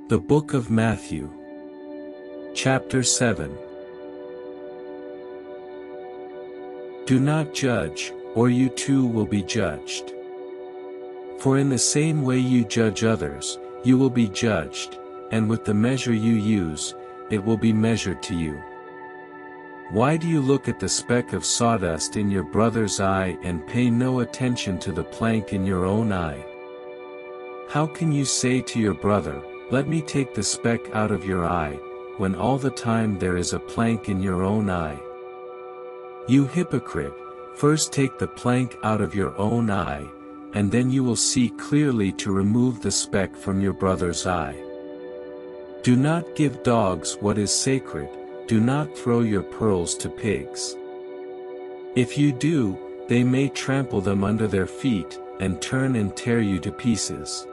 The Book of Matthew. Chapter 7. Do not judge, or you too will be judged. For in the same way you judge others, you will be judged, and with the measure you use, it will be measured to you. Why do you look at the speck of sawdust in your brother's eye and pay no attention to the plank in your own eye? How can you say to your brother, "Let me take the speck out of your eye," when all the time there is a plank in your own eye? You hypocrite, first take the plank out of your own eye, and then you will see clearly to remove the speck from your brother's eye. Do not give dogs what is sacred, do not throw your pearls to pigs. If you do, they may trample them under their feet, and turn and tear you to pieces.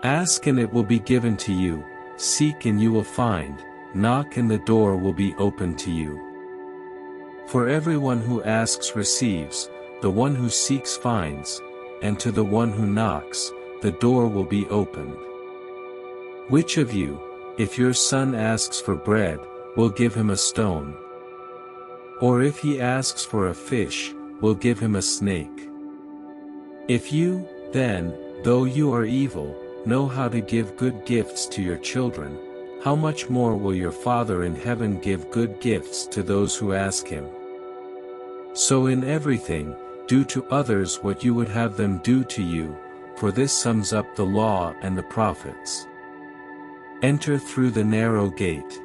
Ask and it will be given to you, seek and you will find, knock and the door will be opened to you. For everyone who asks receives, the one who seeks finds, and to the one who knocks, the door will be opened. Which of you, if your son asks for bread, will give him a stone? Or if he asks for a fish, will give him a snake? If you, then, though you are evil, know how to give good gifts to your children, how much more will your Father in heaven give good gifts to those who ask him? So in everything, do to others what you would have them do to you, for this sums up the law and the prophets. Enter through the narrow gate.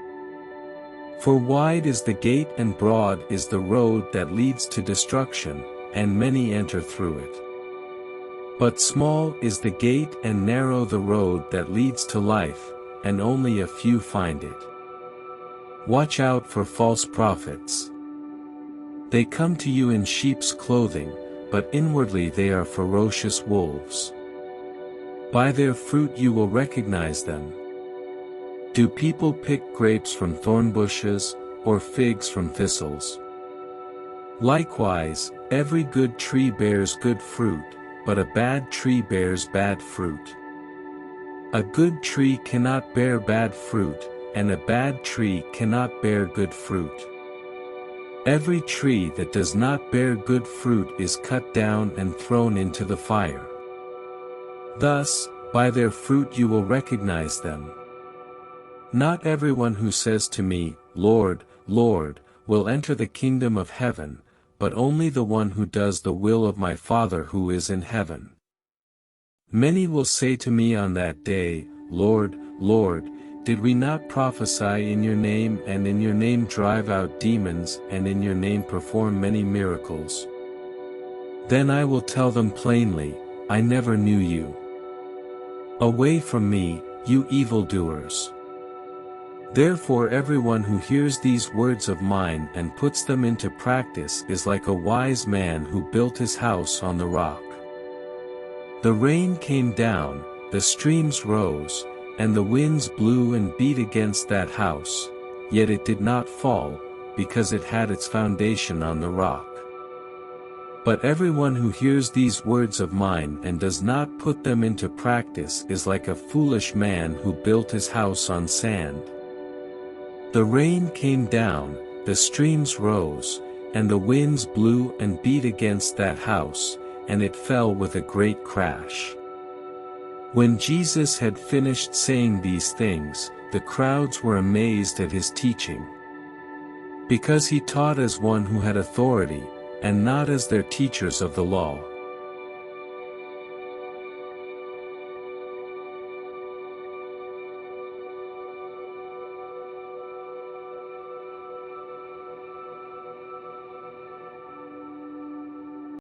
For wide is the gate and broad is the road that leads to destruction, and many enter through it. But small is the gate and narrow the road that leads to life, and only a few find it. Watch out for false prophets. They come to you in sheep's clothing, but inwardly they are ferocious wolves. By their fruit you will recognize them. Do people pick grapes from thorn bushes, or figs from thistles? Likewise, every good tree bears good fruit, but a bad tree bears bad fruit. A good tree cannot bear bad fruit, and a bad tree cannot bear good fruit. Every tree that does not bear good fruit is cut down and thrown into the fire. Thus, by their fruit you will recognize them. Not everyone who says to me, "Lord, Lord," will enter the kingdom of heaven, but only the one who does the will of my Father who is in heaven. Many will say to me on that day, "Lord, Lord, did we not prophesy in your name and in your name drive out demons and in your name perform many miracles?" Then I will tell them plainly, "I never knew you. Away from me, you evildoers." Therefore everyone who hears these words of mine and puts them into practice is like a wise man who built his house on the rock. The rain came down, the streams rose, and the winds blew and beat against that house, yet it did not fall, because it had its foundation on the rock. But everyone who hears these words of mine and does not put them into practice is like a foolish man who built his house on sand. The rain came down, the streams rose, and the winds blew and beat against that house, and it fell with a great crash. When Jesus had finished saying these things, the crowds were amazed at his teaching. Because he taught as one who had authority, and not as their teachers of the law.